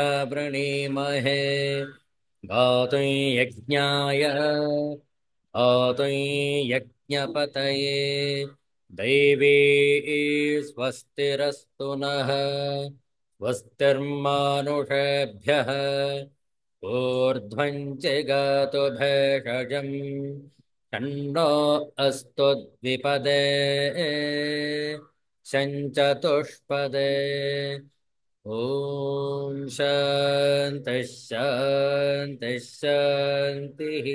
तच्छंयोरवृणीमहे गातुं यज्ञाय गातुं यज्ञपतये दैवी स्वस्तिरस्तु नः स्वस्तिर्मानुषेभ्यः ऊर्ध्वं जगातु भेषजम् षण्णो अस्तु द्विपदे शञ्चतुष्पदे ॐ शान्तिः शान्तिः शान्तिः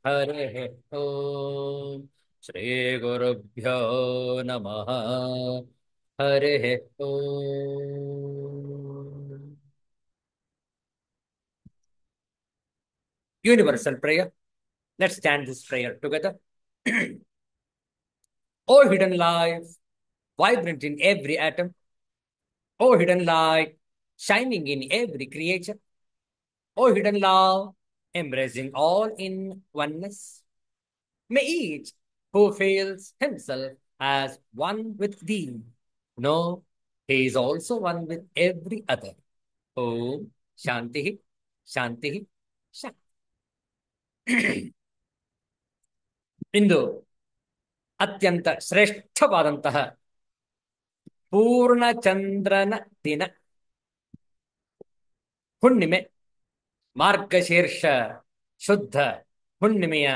हरिः ॐ श्रीगुरुभ्यो नमः हरिः ॐ Universal prayer. Let's stand this prayer together. O hidden life, vibrant in every atom, O hidden light, shining in every creature, O hidden love, embracing all in oneness, may each who feels himself as one with thee know he is also one with every other. Om Shanti, Shanti, Shanti. ಇಂದು ಅತ್ಯಂತ ಶ್ರೇಷ್ಠವಾದಂತಹ ಪೂರ್ಣಚಂದ್ರನ ದಿನ, ಹುಣ್ಣಿಮೆ, ಮಾರ್ಗಶೀರ್ಷ ಶುದ್ಧ ಹುಣ್ಣಿಮೆಯ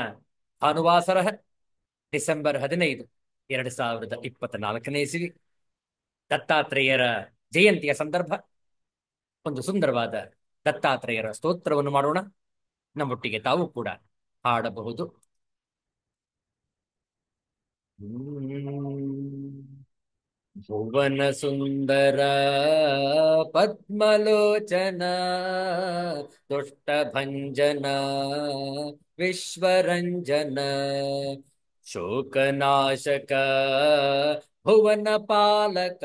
ಭಾನುವಾಸರ December 15, 2024 ಇಸವಿ, ದತ್ತಾತ್ರೇಯರ ಜಯಂತಿಯ ಸಂದರ್ಭ ಒಂದು ಸುಂದರವಾದ ದತ್ತಾತ್ರೇಯರ ಸ್ತೋತ್ರವನ್ನು ಮಾಡೋಣ. ನಮ್ಮೊಟ್ಟಿಗೆ ತಾವು ಕೂಡ ಹಾಡಬಹುದು. ಭುವನ ಸುಂದರ ಪದ್ಮಲೋಚನ ದುಷ್ಟ ಭಂಜನ ವಿಶ್ವರಂಜನ ಶೋಕನಾಶಕ ಭುವನ ಪಾಲಕ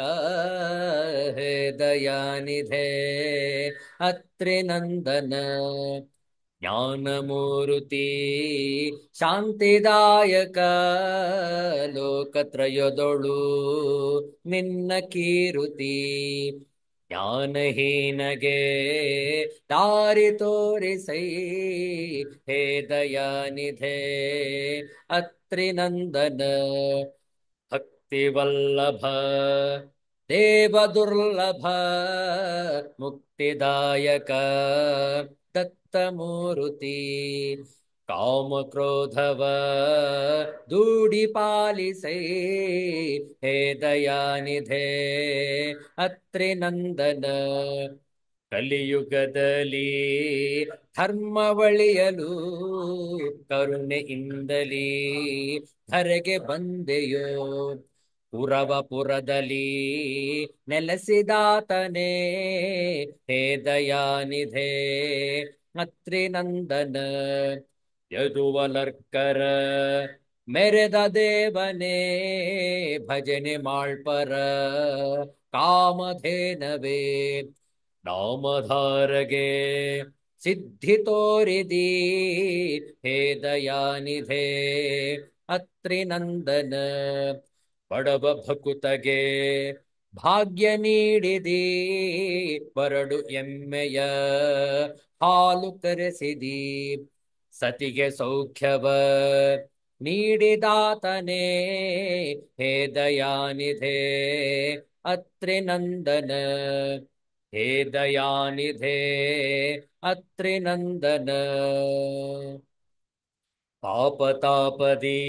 ಹೇ ದಯಾನಿಧೇ ಅತ್ರಿನಂದನ ಜ್ಞಾನಮೂರ್ತಿ ಶಾಂತಿದಾಯಕ ಲೋಕತ್ರಯದೊಳು ನಿನ್ನ ಕೀರುತಿ ಜ್ಞಾನಹೀನಗೆ ದಾರಿ ತೋರಿಸೈ ಹೇ ದಯಾನಿಧೇ ಅತ್ರಿನಂದನ ಭಕ್ತಿವಲ್ಲಭ ದೇವದುರ್ಲಭ ಮುಕ್ತಿದಾಯಕ ದತ್ತಮೂರುತಿ ಕಾಮಕ್ರೋಧವ ದೂಡಿ ಪಾಲಿಸೈ ಹೇ ದಯಾನಿಧೇ ಅತ್ರಿನಂದನ ಕಲಿಯುಗದಲ್ಲಿ ಧರ್ಮವಳಿಯಲು ಕರುಣೆಯಿಂದಲೇ ಧರೆಗೆ ಬಂದೆಯೋ ಪುರದಲ್ಲಿ ನೆಲೆಸಿದಾತನೇ ಹೇ ದಯಾನಿಧೇ ಅತ್ರಿನಂದನ ಯದುವಲರ್ಕರ ಮೆರೆದ ದೇವನೇ ಭಜನೆ ಮಾಳ್ಪರ ಕಾಮಧೇನವೇ ನಾಮಧಾರಗೆ ಸಿದ್ಧಿ ತೋರಿದಿ ಹೇ ದಯಾನಿಧೇ ಅತ್ರಿನಂದನ ಬಡವ ಭಕುತಗೆ ಭಾಗ್ಯ ನೀಡಿದಿ ಬರಡು ಎಮ್ಮೆಯ ಹಾಲು ಕರೆಸಿದಿ ಸತಿಗೆ ಸೌಖ್ಯವ ನೀಡಿದಾತನೇ ಹೇ ದಯಾನಿಧೇ ಅತ್ರಿನಂದನ ಹೇ ದಯಾನಿಧೇ ಅತ್ರಿನಂದನ ಪಾಪತಾಪದಿ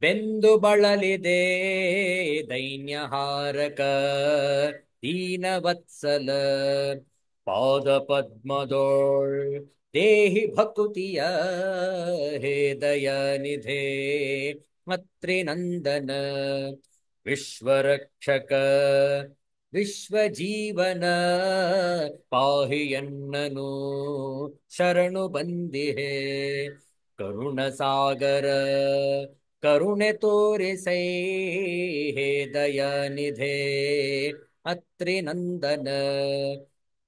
ಬೆಂದು ಬಳಲಿದೆ ದೈನ್ಯಹಾರಕ ದೀನವತ್ಸಲ ಪಾದ ಪದ್ಮದೋಳ್ ದೇಹಿ ಭಕುತಿಯ ಹೇ ದಯಾನಿಧೇ ಅತ್ರಿನಂದನ ವಿಶ್ವರಕ್ಷಕ ವಿಶ್ವಜೀವನ ಪಾಹಿಯನ್ನನು ಶರಣು ಬಂದಿಹೆ ಕರುಣಸಾಗರ ಕರುಣೆ ತೋರಿಸೈ ಹೇ ದಯಾನಿಧೇ ಅತ್ರಿನಂದನ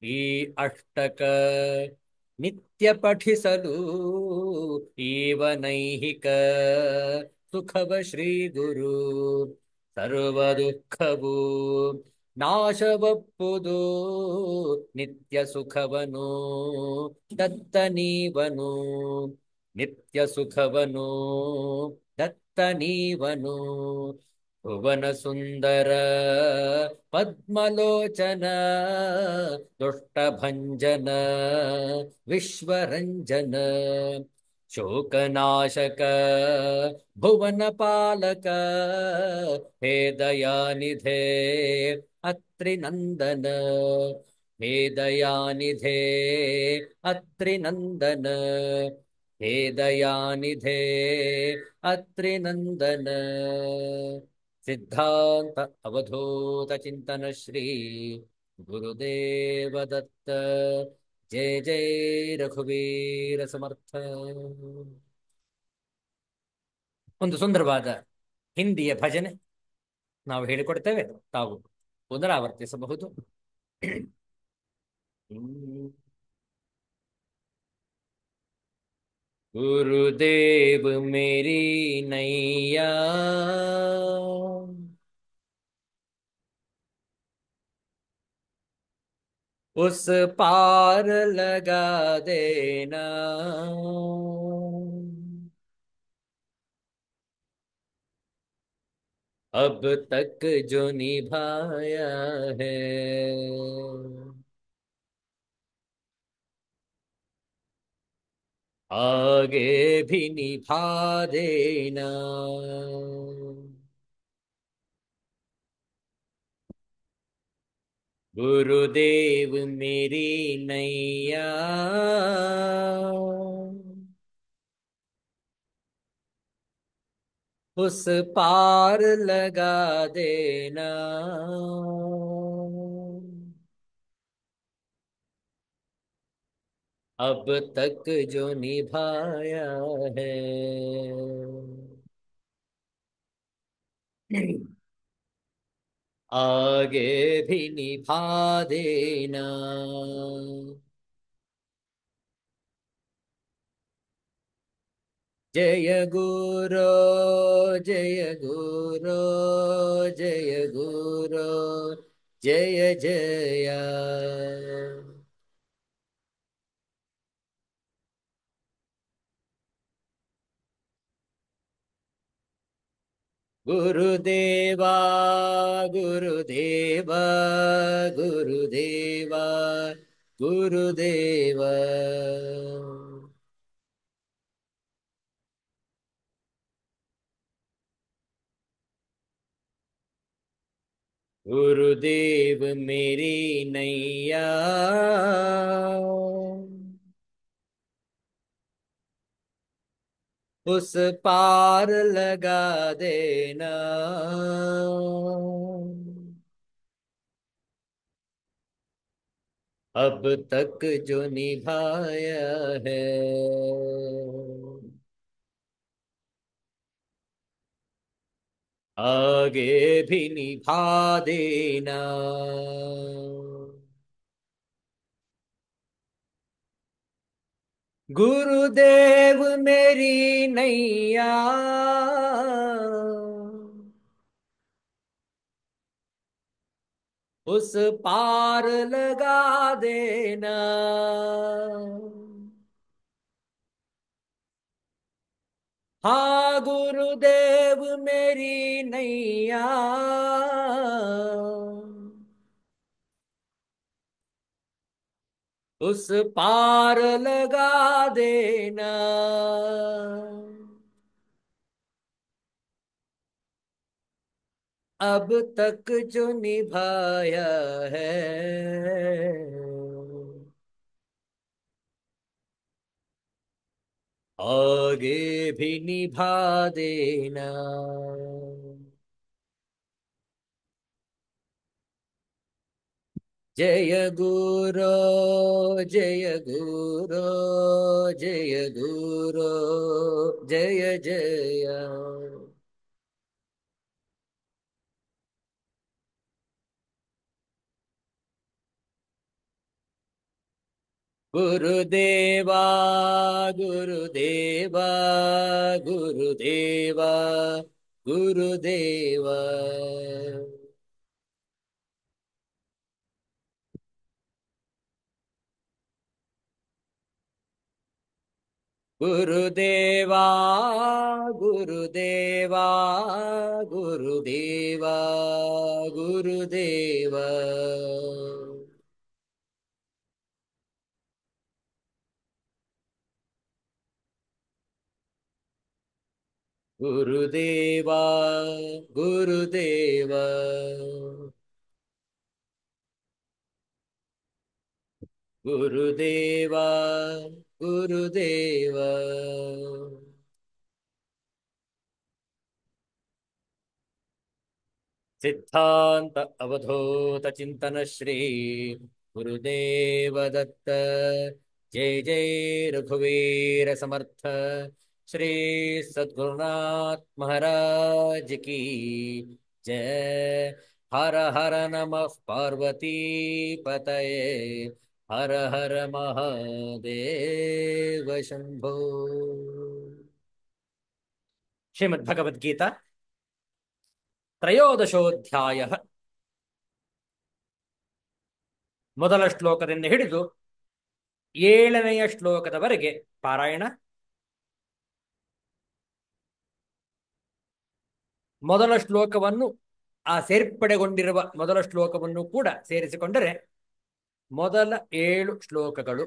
ಈ ಅಷ್ಟಕ ನಿತ್ಯ ಪಠಿಸಲು ಈವ ನೈಹಿಕ ಸುಖವ ಶ್ರೀ ಗುರು ಸರ್ವ ದುಃಖವು ನಾಶವಪ್ಪುದು ನಿತ್ಯ ಸುಖವನು ದತ್ತ ನೀವನು ನಿತ್ಯ ಸುಖವನು ದತ್ತ ನೀವನು ಭುವನ ಸುಂದರ ಪದ್ಮಲೋಚನ ದುಷ್ಟ ಭಂಜನ ವಿಶ್ವರಂಜನ ಶೋಕನಾಶಕ ಭುವನ ಪಾಲಕ ಹೇ ದಯಾನಿಧೆ ಅತ್ರಿನಂದನ ಹೇ ದಯಾನಿಧೆ ಅತ್ರಿನಂದನ ಹೇ ದಯಾನಿಧೆ ಅತ್ರಿನಂದನ ಸಿದ್ಧಾಂತ ಅವಧೂತ ಚಿಂತನ ಶ್ರೀ ಗುರುದೇವ ದತ್ತ ಜಯ ಜಯ ರಘುವೀರ ಸಮರ್ಥ. ಒಂದು ಸುಂದರವಾದ ಹಿಂದಿಯ ಭಜನೆ ನಾವು ಹೇಳಿಕೊಡ್ತೇವೆ, ತಾವು ಪುನರಾವರ್ತಿಸಬಹುದು. गुरुदेव मेरी नैया उस पार लगा देना, अब तक जो निभाया है आगे भी निभा देना। गुरुदेव मेरी नैया उस पार लगा देना, अब तक जो निभाया है आगे भी निभा देना। जय गुरु जय गुरु जय गुरु जय जय गुरुदेवा गुरुदेवा गुरुदेवा गुरुदेवा गुरुदेव मेरी नैया उस पार लगा देना, अब तक जो निभाया है आगे भी निभा देना। गुरुदेव मेरी नैया उस पार लगा देना, हाँ गुरुदेव मेरी नैया उस पार लगा देना, अब तक जो निभाया है आगे भी निभा देना। जय गुरु जय गुरु जय गुरु जय जय ಗುರುದೇವಾ ಗುರುದೇವಾ ಗುರುದೇವಾ ಗುರುದೇವಾ ಗುರುದೇವಾ ಗುರುದೇವಾ ಗುರುದೇವಾ ಗುರುದೇವಾ ಗುರುದೇವಾ ಗುರುದೇವಾ ಗುರುದೇವಾ ಗುರುದೇವಾ सिद्धांत अवधूत चिंतन श्री गुरुदेव दत्त जय जय रघुवीर समर्थ श्री सद्गुरुनाथ महाराज की जय हर हर नमः पार्वती पतये हर हर महादेव शंभो श्रीमद्भगवद्गीता ತ್ರಯೋದಶೋಧ್ಯಾಯ ಮೊದಲ ಶ್ಲೋಕದಿಂದ ಹಿಡಿದು 7ನೇ ಶ್ಲೋಕದವರೆಗೆ ಪಾರಾಯಣ. ಮೊದಲ ಶ್ಲೋಕವನ್ನು ಸೇರ್ಪಡೆಗೊಂಡಿರುವ ಮೊದಲ ಶ್ಲೋಕವನ್ನು ಕೂಡ ಸೇರಿಸಿಕೊಂಡರೆ ಮೊದಲ 7 ಶ್ಲೋಕಗಳು.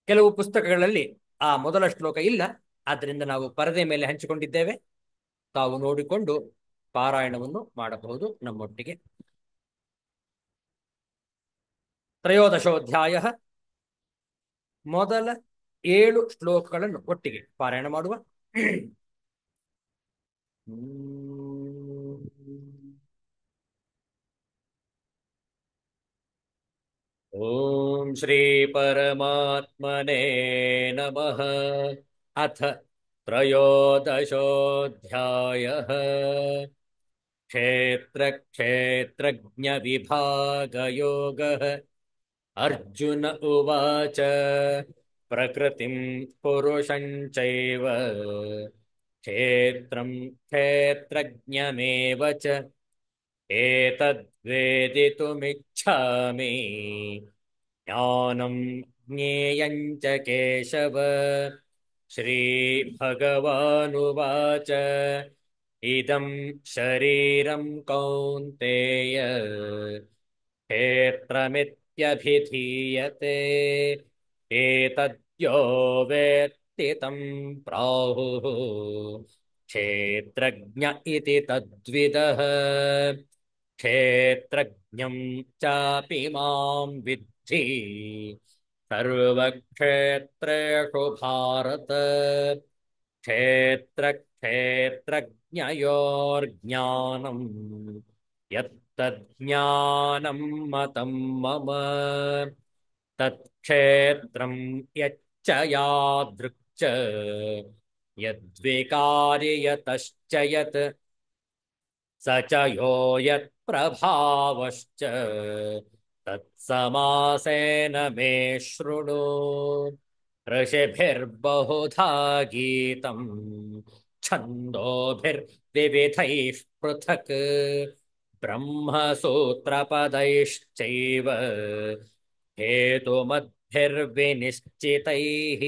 ಕೆಲವು ಪುಸ್ತಕಗಳಲ್ಲಿ ಆ ಮೊದಲ ಶ್ಲೋಕ ಇಲ್ಲ, ಆದ್ದರಿಂದ ನಾವು ಪರದೆ ಮೇಲೆ ಹಂಚಿಕೊಂಡಿದ್ದೇವೆ. ತಾವು ನೋಡಿಕೊಂಡು ಪಾರಾಯಣವನ್ನು ಮಾಡಬಹುದು ನಮ್ಮೊಟ್ಟಿಗೆ. ತ್ರಯೋದಶೋಧ್ಯಾಯ ಮೊದಲ 7 ಶ್ಲೋಕಗಳನ್ನು ಒಟ್ಟಿಗೆ ಪಾರಾಯಣ ಮಾಡುವ. ಓಂ ಶ್ರೀ ಪರಮಾತ್ಮನೇ ನಮಃ. ಅಥ ತ್ರಯೋದಶೋಧ್ಯಾಯಃ ಕ್ಷೇತ್ರ ಕ್ಷೇತ್ರಜ್ಞ ವಿಭಾಗಯೋಗಃ. ಅರ್ಜುನ ಉವಾಚ ಪ್ರಕೃತಿಂ ಪುರುಷಂ ಚೈವ ಕ್ಷೇತ್ರಂ ಕ್ಷೇತ್ರಜ್ಞಮೇವ ಚ ಏತದ್ವೇದಿತುಮಿಚ್ಛಾಮಿ ಜ್ಞಾನಂ ಜ್ಞೇಯಂ ಚ ಕೇಶವ. ಶ್ರೀಭಗವಾನುವಾಚ ಇದಂ ಶರೀರಂ ಕೌಂತೆಯ ಕ್ಷೇತ್ರಮಿತ್ಯಭಿಧೀಯತೆ ಏತದ್ಯೋ ವೇತ್ತಿ तं ಪ್ರಾಹುಃ ಕ್ಷೇತ್ರಜ್ಞ ಇತಿ ತದ್ವಿದಃ. ಕ್ಷೇತ್ರಜ್ಞಂ ಚಾಪಿ ಮಾಂ ವಿದ್ಧಿ ಸರ್ವಕ್ಷೇತ್ರೇಷು ಭಾರತ. ಕ್ಷೇತ್ರ ಕ್ಷೇತ್ರಜ್ಞಯೋರ್ಜ್ಞಾನಂ ಯತ್ತಜ್ಞಾನಂ ಮತಂ ಮಮ ತತ್ಕ್ಷೇತ್ರಂ ಯಚ್ಚ ಯಾದೃಕ್ ಚ ಯದ್ವಿಕಾರಿ ಯತಶ್ಚ ಯತ್ ಸ ಚ ಯೋ ಯತ್ ಪ್ರಭಾವಶ್ಚ ತತ್ಸಮಾಸೇನ ಮೇ ಶೃಣು. ಋಷಿಭಿರ್ಬಹುಧಾ ಗೀತಂ ಛಂದೋಭಿರ್ವಿವಿಧೈಃ ಪೃಥಕ್ ಬ್ರಹ್ಮಸೂತ್ರಪದೈಶ್ಚೈವ ಹೇತುಮದ್ಭಿರ್ವಿನಿಶ್ಚಿತೈಃ.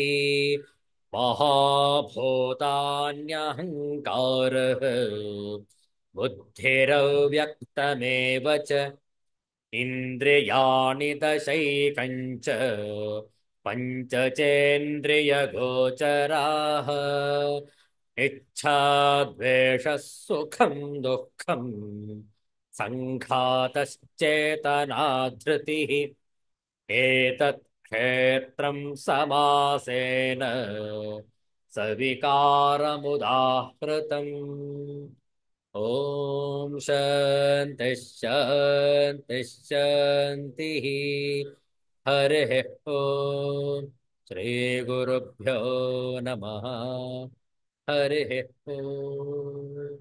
ಮಹಾಭೂತಾನ್ಯಹಂಕಾರಃ ಬುದ್ಧಿರವ್ಯಕ್ತಮೇವ ಚ ಇಂದ್ರಿಯಾಣಿ ದಶೈಕಂಚ ಪಂಚಚೇಂದ್ರಿಯಗೋಚರಾಃ. ಇಚ್ಛಾ ದ್ವೇಷಃ ಸುಖಂ ದುಃಖಂ ಸಂಘಾತಶ್ಚೇತನಾ ಧೃತಿಃ. ಏತತ್ ಕ್ಷೇತ್ರಂ ಸಮಾಸೇನ ಸವಿಕಾರಮುದಾಹೃತಂ. ಓಂ ಶಾಂತಿ ಶಾಂತಿ ಶಾಂತಿ. ಹರಿಃ ಓಂ ಶ್ರೀ ಗುರುಭ್ಯೋ ನಮಃ. ಹರಿಃ ಓಂ.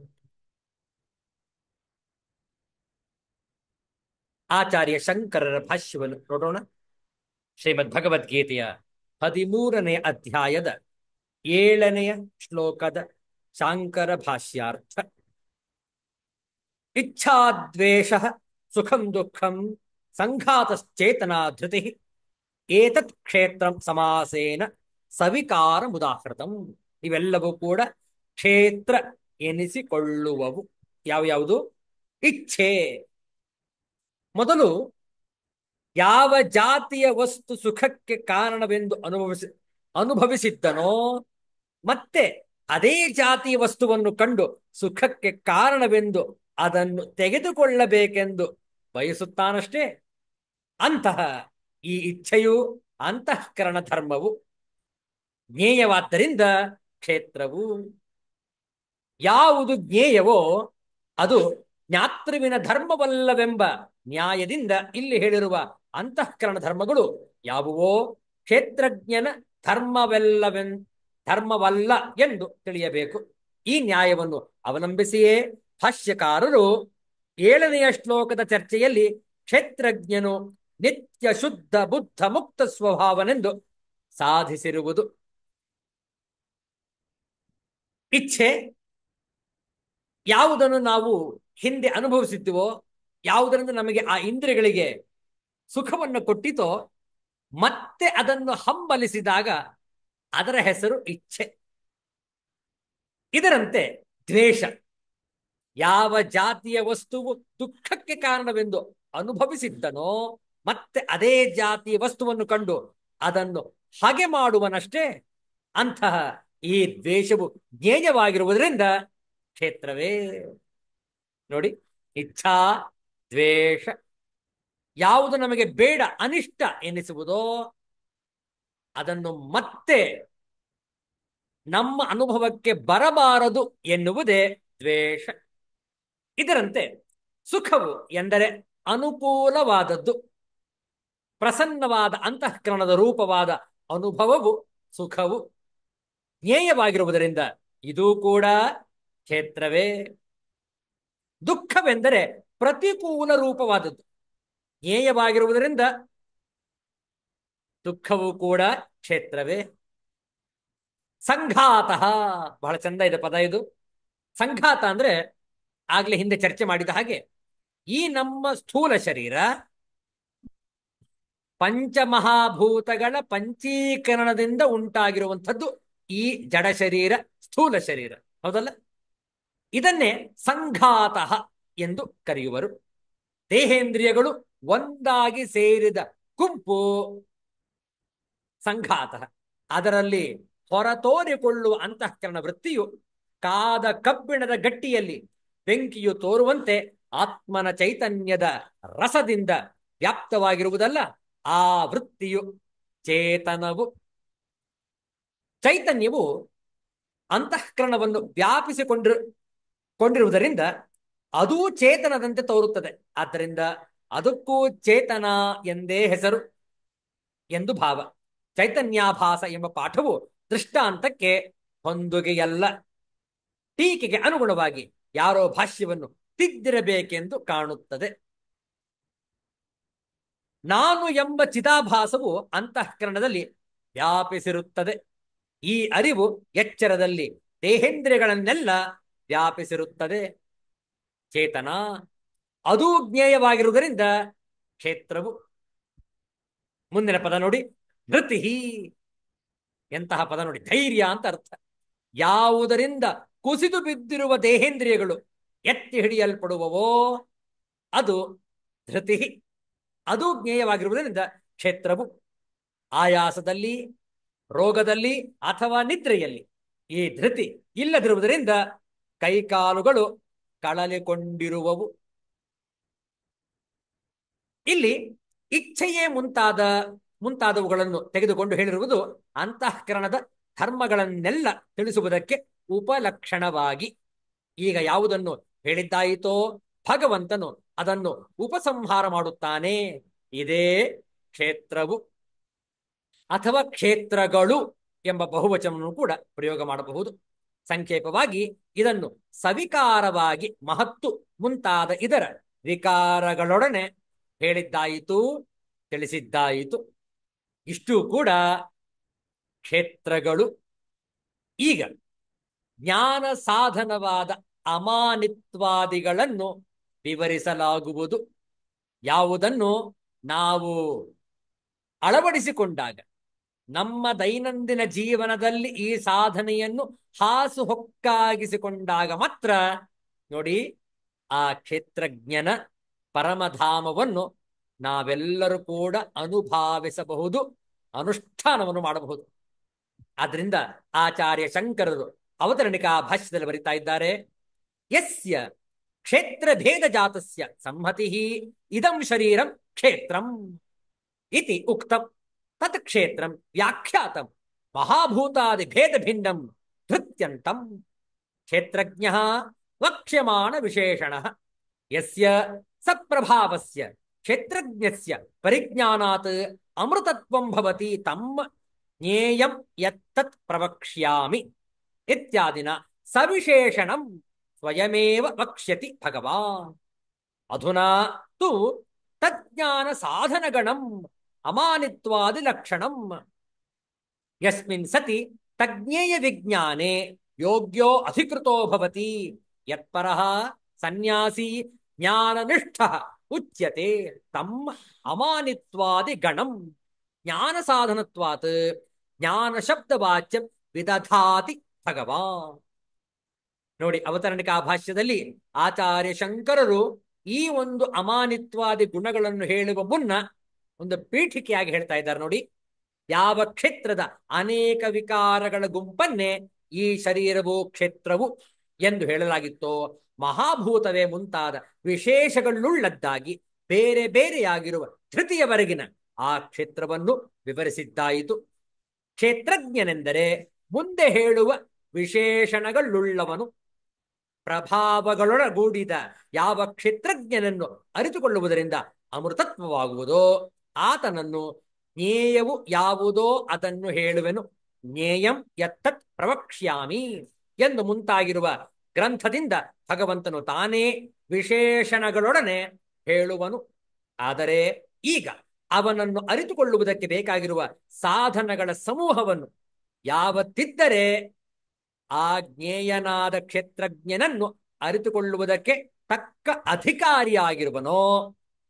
ಆಚಾರ್ಯ ಶಂಕರರ ಭಾಷ್ಯವನ್ನು ನೋಡೋಣ. ಶ್ರೀಮದ್ ಭಗವದ್ಗೀತೆಯ 13ನೇ ಅಧ್ಯಾಯದ 7ನೆಯ ಶ್ಲೋಕದ ಶಾಂಕರ ಭಾಷ್ಯಾರ್ಥ. ಇಚ್ಛಾದ್ವೇಷ ಸುಖಂ ದುಃಖಂ ಸಂಘಾತಶ್ಚೇತನಾ ಧೃತಿ ಏತತ್ ಕ್ಷೇತ್ರಂ ಸಮಾಸೇನ ಸವಿಕಾರ ಮುದಾಹೃತಂ. ಇವೆಲ್ಲವೂ ಕೂಡ ಕ್ಷೇತ್ರ ಎನಿಸಿಕೊಳ್ಳುವವು. ಯಾವ್ಯಾವುದು? ಇಚ್ಛೆ. ಮೊದಲು ಯಾವ ಜಾತಿಯ ವಸ್ತು ಸುಖಕ್ಕೆ ಕಾರಣವೆಂದು ಅನುಭವಿಸಿದ್ದನೋ, ಮತ್ತೆ ಅದೇ ಜಾತಿಯ ವಸ್ತುವನ್ನು ಕಂಡು ಸುಖಕ್ಕೆ ಕಾರಣವೆಂದು ಅದನ್ನು ತೆಗೆದುಕೊಳ್ಳಬೇಕೆಂದು ಬಯಸುತ್ತಾನಷ್ಟೇ, ಅಂತಹ ಈ ಇಚ್ಛೆಯು ಅಂತಃಕರಣ ಧರ್ಮವು. ಜ್ಞೇಯವಾದ್ದರಿಂದ ಕ್ಷೇತ್ರವು. ಯಾವುದು ಜ್ಞೇಯವೋ ಅದು ಜ್ಞಾತೃವಿನ ಧರ್ಮವಲ್ಲವೆಂಬ ನ್ಯಾಯದಿಂದ ಇಲ್ಲಿ ಹೇಳಿರುವ ಅಂತಃಕರಣ ಧರ್ಮಗಳು ಯಾವುವೋ ಕ್ಷೇತ್ರಜ್ಞನ ಧರ್ಮವಲ್ಲ ಎಂದು ತಿಳಿಯಬೇಕು. ಈ ನ್ಯಾಯವನ್ನು ಅವಲಂಬಿಸಿಯೇ ಭಾಷ್ಯಕಾರರು 7ನೆಯ ಶ್ಲೋಕದ ಚರ್ಚೆಯಲ್ಲಿ ಕ್ಷೇತ್ರಜ್ಞನು ನಿತ್ಯ ಶುದ್ಧ ಬುದ್ಧ ಮುಕ್ತ ಸ್ವಭಾವನೆಂದು ಸಾಧಿಸಿರುವುದು. ಇಚ್ಛೆ ಯಾವುದನ್ನು ನಾವು ಹಿಂದೆ ಅನುಭವಿಸಿದ್ದೀವೋ, ಯಾವುದರಿಂದ ನಮಗೆ ಆ ಇಂದ್ರಿಯಗಳಿಗೆ ಸುಖವನ್ನು ಕೊಟ್ಟಿತೋ, ಮತ್ತೆ ಅದನ್ನು ಹಂಬಲಿಸಿದಾಗ ಅದರ ಹೆಸರು ಇಚ್ಛೆ. ಇದರಂತೆ ದ್ವೇಷ ಯಾವ ಜಾತಿಯ ವಸ್ತುವು ದುಃಖಕ್ಕೆ ಕಾರಣವೆಂದು ಅನುಭವಿಸಿದ್ದನೋ, ಮತ್ತೆ ಅದೇ ಜಾತಿಯ ವಸ್ತುವನ್ನು ಕಂಡು ಅದನ್ನು ಹಾಗೆ ಮಾಡುವನಷ್ಟೇ, ಅಂತಹ ಈ ದ್ವೇಷವು ಜ್ಞೇಯವಾಗಿರುವುದರಿಂದ ಕ್ಷೇತ್ರವೇ. ನೋಡಿ, ಇಚ್ಛಾ ದ್ವೇಷ ಯಾವುದು ನಮಗೆ ಬೇಡ ಅನಿಷ್ಟ ಎನಿಸುವುದೋ ಅದನ್ನು ಮತ್ತೆ ನಮ್ಮ ಅನುಭವಕ್ಕೆ ಬರಬಾರದು ಎನ್ನುವುದೇ ದ್ವೇಷ. ಇದರಂತೆ ಸುಖವು ಎಂದರೆ ಅನುಕೂಲವಾದದ್ದು, ಪ್ರಸನ್ನವಾದ ಅಂತಃಕರಣದ ರೂಪವಾದ ಅನುಭವವು ಸುಖವು. ಜ್ಞೇಯವಾಗಿರುವುದರಿಂದ ಇದೂ ಕೂಡ ಕ್ಷೇತ್ರವೇ. ದುಃಖವೆಂದರೆ ಪ್ರತಿಕೂಲ ರೂಪವಾದದ್ದು, ಜ್ಞೇಯವಾಗಿರುವುದರಿಂದ ದುಃಖವೂ ಕೂಡ ಕ್ಷೇತ್ರವೇ. ಸಂಘಾತ, ಬಹಳ ಚಂದ ಇದೆ ಪದ ಇದು. ಸಂಘಾತ ಅಂದ್ರೆ ಆಗ್ಲೇ ಹಿಂದೆ ಚರ್ಚೆ ಮಾಡಿದ ಹಾಗೆ, ಈ ನಮ್ಮ ಸ್ಥೂಲ ಶರೀರ ಪಂಚಮಹಾಭೂತಗಳ ಪಂಚೀಕರಣದಿಂದ ಉಂಟಾಗಿರುವಂಥದ್ದು ಈ ಜಡ ಶರೀರ, ಸ್ಥೂಲ ಶರೀರ, ಹೌದಲ್ಲ? ಇದನ್ನೇ ಸಂಘಾತ ಎಂದು ಕರೆಯುವರು. ದೇಹೇಂದ್ರಿಯಗಳು ಒಂದಾಗಿ ಸೇರಿದ ಗುಂಪು ಸಂಘಾತ. ಅದರಲ್ಲಿ ಹೊರತೋರಿಕೊಳ್ಳುವ ಅಂತಃಕರಣ ವೃತ್ತಿಯು ಕಾದ ಕಬ್ಬಿಣದ ಗಟ್ಟಿಯಲ್ಲಿ ಬೆಂಕಿಯು ತೋರುವಂತೆ ಆತ್ಮನ ಚೈತನ್ಯದ ರಸದಿಂದ ವ್ಯಾಪ್ತವಾಗಿರುವುದಲ್ಲ, ಆ ವೃತ್ತಿಯು ಚೇತನವು. ಚೈತನ್ಯವು ಅಂತಃಕರಣವನ್ನು ಕೊಂಡಿರುವುದರಿಂದ ಅದೂ ಚೇತನದಂತೆ ತೋರುತ್ತದೆ. ಆದ್ದರಿಂದ ಅದಕ್ಕೂ ಚೇತನ ಎಂದೇ ಹೆಸರು ಎಂದು ಭಾವ. ಚೈತನ್ಯಾಭಾಸ ಎಂಬ ಪಾಠವು ದೃಷ್ಟಾಂತಕ್ಕೆ ಹೊಂದುಗೆಯಲ್ಲ, ಟೀಕೆಗೆ ಅನುಗುಣವಾಗಿ ಯಾರೋ ಭಾಷ್ಯವನ್ನು ತಿದ್ದಿರಬೇಕೆಂದು ಕಾಣುತ್ತದೆ. ನಾನು ಎಂಬ ಚಿದಾಭಾಸವು ಅಂತಃಕರಣದಲ್ಲಿ ವ್ಯಾಪಿಸಿರುತ್ತದೆ. ಈ ಅರಿವು ಎಚ್ಚರದಲ್ಲಿ ದೇಹೇಂದ್ರಿಯಗಳನ್ನೆಲ್ಲ ವ್ಯಾಪಿಸಿರುತ್ತದೆ. ಚೇತನ ಅದೂ ಜ್ಞೇಯವಾಗಿರುವುದರಿಂದ ಕ್ಷೇತ್ರವು. ಮುಂದಿನ ಪದ ನೋಡಿ, ಧೃತಿ. ಎಂತಹ ಪದ ನೋಡಿ, ಧೈರ್ಯ ಅಂತ ಅರ್ಥ. ಯಾವುದರಿಂದ ಕುಸಿದು ಬಿದ್ದಿರುವ ದೇಹೇಂದ್ರಿಯಗಳು ಎತ್ತಿ ಹಿಡಿಯಲ್ಪಡುವವೋ ಅದು ಧೃತಿ. ಅದು ಜ್ಞೇಯವಾಗಿರುವುದರಿಂದ ಕ್ಷೇತ್ರವು. ಆಯಾಸದಲ್ಲಿ, ರೋಗದಲ್ಲಿ ಅಥವಾ ನಿದ್ರೆಯಲ್ಲಿ ಈ ಧೃತಿ ಇಲ್ಲದಿರುವುದರಿಂದ ಕೈಕಾಲುಗಳು ಕಳಲಿಕೊಂಡಿರುವವು. ಇಲ್ಲಿ ಇಚ್ಛೆಯೇ ಮುಂತಾದವುಗಳನ್ನು ತೆಗೆದುಕೊಂಡು ಹೇಳಿರುವುದು ಅಂತಃಕರಣದ ಧರ್ಮಗಳನ್ನೆಲ್ಲ ತಿಳಿಸುವುದಕ್ಕೆ ಉಪಲಕ್ಷಣವಾಗಿ. ಈಗ ಯಾವುದನ್ನು ಹೇಳಿದ್ದಾಯಿತೋ ಭಗವಂತನು ಅದನ್ನು ಉಪಸಂಹಾರ ಮಾಡುತ್ತಾನೆ. ಇದೇ ಕ್ಷೇತ್ರವು ಅಥವಾ ಕ್ಷೇತ್ರಗಳು ಎಂಬ ಬಹುವಚನವನ್ನು ಕೂಡ ಪ್ರಯೋಗ ಮಾಡಬಹುದು. ಸಂಕ್ಷೇಪವಾಗಿ ಇದನ್ನು ಸವಿಕಾರವಾಗಿ ಮಹತ್ತು ಮುಂತಾದ ಇದರ ವಿಕಾರಗಳೊಡನೆ ಹೇಳಿದ್ದಾಯಿತು, ತಿಳಿಸಿದ್ದಾಯಿತು. ಇಷ್ಟು ಕೂಡ ಕ್ಷೇತ್ರಗಳು. ಈಗ ಜ್ಞಾನ ಸಾಧನವಾದ ಅಮಾನಿತ್ವಾದಿಗಳನ್ನು ವಿವರಿಸಲಾಗುವುದು. ಯಾವುದನ್ನು ನಾವು ಅಳವಡಿಸಿಕೊಂಡಾಗ ನಮ್ಮ ದೈನಂದಿನ ಜೀವನದಲ್ಲಿ ಈ ಸಾಧನೆಯನ್ನು ಹಾಸುಹೊಕ್ಕಾಗಿಸಿಕೊಂಡಾಗ ಮಾತ್ರ ನೋಡಿ ಆ ಕ್ಷೇತ್ರಜ್ಞನ ಪರಮಧಾಮವನ್ನು ನಾವೆಲ್ಲರೂ ಕೂಡ ಅನುಭಾವಿಸಬಹುದು, ಅನುಷ್ಠಾನವನ್ನು ಮಾಡಬಹುದು. ಆದ್ರಿಂದ ಆಚಾರ್ಯ ಶಂಕರರು ಅವತರಣಿಕಾ ಭಾಷ್ಯದಲ್ಲಿ ಬರಿತಾ ಇದ್ದಾರೆ, ಯಸ್ಯ ಕ್ಷೇತ್ರ ಭೇದ ಜಾತಸ್ಯ ಸಂಹತಿ ಇದಂ ಶರೀರಂ ಕ್ಷೇತ್ರಂ ಇತಿ ಉಕ್ತಂ ತತ್ ಕ್ಷೇತ್ರಂ ವ್ಯಾಖ್ಯಾತಂ ಮಹಾಭೂತಾದಿ ಭೇದ ಭಿನ್ನಂ ಧೃತ್ಯಂತಂ ಕ್ಷೇತ್ರಜ್ಞ ವಕ್ಷ್ಯಮಾಣ ವಿಶೇಷಣ ಯಸ್ಯ ಸತ್ಪ್ರಭಾವಸ್ಯ ಕ್ಷೇತ್ರಜ್ಞಸ್ಯ ಪರಿಜ್ಞಾನಾತ್ ಅಮೃತತ್ವಂ ಭವತಿ ತಮ್ಮ ಜ್ಞೇಯಂ ಯತ್ತತ್ ಪ್ರವಕ್ಷ್ಯಾಮಿ ಇತ್ಯಾದಿನ ಸವಿಶೇಷಣಂ ಸ್ವಯಮೇವ ವಕ್ಷ್ಯತಿ ಭಗವಾನ್. ಅಧುನಾ ತು ತಜ್ಞಾನ ಸಾಧನಗಣಂ ಅಮಾನಿತ್ವಾದಿ ಲಕ್ಷಣಂ ಯಸ್ಮಿನ್ ಸತಿ ತಜ್ಞೇಯ ವಿಜ್ಞಾನೆ ಯೋಗ್ಯೋ ಅಧಿಕೃತೋ ಭವತಿ ಯತ್ಪರಃ ಸನ್ಯಾಸಿ ಜ್ಞಾನನಿಷ್ಠಃ ಉಚ್ಯತೆ ತಮ್ಮ ಅಮಾನಿತ್ವಾದಿ ಗಣಂ ಜ್ಞಾನ ಸಾಧನತ್ವಾತ್ ಜ್ಞಾನ ಶಬ್ದವಾಚ್ಯಂ ವಿದಧಾತಿ ಭಗವಾನ್. ನೋಡಿ, ಅವತರಣಿಕಾ ಭಾಷ್ಯದಲ್ಲಿ ಆಚಾರ್ಯ ಶಂಕರರು ಈ ಒಂದು ಅಮಾನಿತ್ವಾದಿ ಗುಣಗಳನ್ನು ಹೇಳುವ ಮುನ್ನ ಒಂದು ಪೀಠಿಕೆಯಾಗಿ ಹೇಳ್ತಾ ಇದ್ದಾರೆ. ನೋಡಿ, ಯಾವ ಕ್ಷೇತ್ರದ ಅನೇಕ ವಿಕಾರಗಳ ಗುಂಪನ್ನೇ ಈ ಶರೀರವು ಕ್ಷೇತ್ರವು ಎಂದು ಹೇಳಲಾಗಿತ್ತೋ, ಮಹಾಭೂತವೇ ಮುಂತಾದ ವಿಶೇಷಗಳುಳ್ಳದ್ದಾಗಿ ಬೇರೆ ಬೇರೆಯಾಗಿರುವ ಧೃತಿಯವರೆಗಿನ ಆ ಕ್ಷೇತ್ರವನ್ನು ವಿವರಿಸಿದ್ದಾಯಿತು. ಕ್ಷೇತ್ರಜ್ಞನೆಂದರೆ ಮುಂದೆ ಹೇಳುವ ವಿಶೇಷಣಗಳುಳ್ಳವನು. ಪ್ರಭಾವಗಳೊಳಗೂಡಿದ ಯಾವ ಕ್ಷೇತ್ರಜ್ಞನನ್ನು ಅರಿತುಕೊಳ್ಳುವುದರಿಂದ ಅಮೃತತ್ವವಾಗುವುದೋ ಆತನನ್ನು ಜ್ಞೇಯವು ಯಾವುದೋ ಅದನ್ನು ಹೇಳುವೆನು. ಜ್ಞೇಯಂ ಯತ್ತತ್ ಪ್ರವಕ್ಷ್ಯಾಮಿ ಎಂದು ಮುಂತಾಗಿರುವ ಗ್ರಂಥದಿಂದ ಭಗವಂತನು ತಾನೇ ವಿಶೇಷಣಗಳೊಡನೆ ಹೇಳುವನು. ಆದರೆ ಈಗ ಅವನನ್ನು ಅರಿತುಕೊಳ್ಳುವುದಕ್ಕೆ ಬೇಕಾಗಿರುವ ಸಾಧನಗಳ ಸಮೂಹವನ್ನು ಯಾವತ್ತಿದ್ದರೆ ಆ ಜ್ಞೇಯನಾದ ಕ್ಷೇತ್ರಜ್ಞನನ್ನು ಅರಿತುಕೊಳ್ಳುವುದಕ್ಕೆ ತಕ್ಕ ಅಧಿಕಾರಿಯಾಗಿರುವನೋ,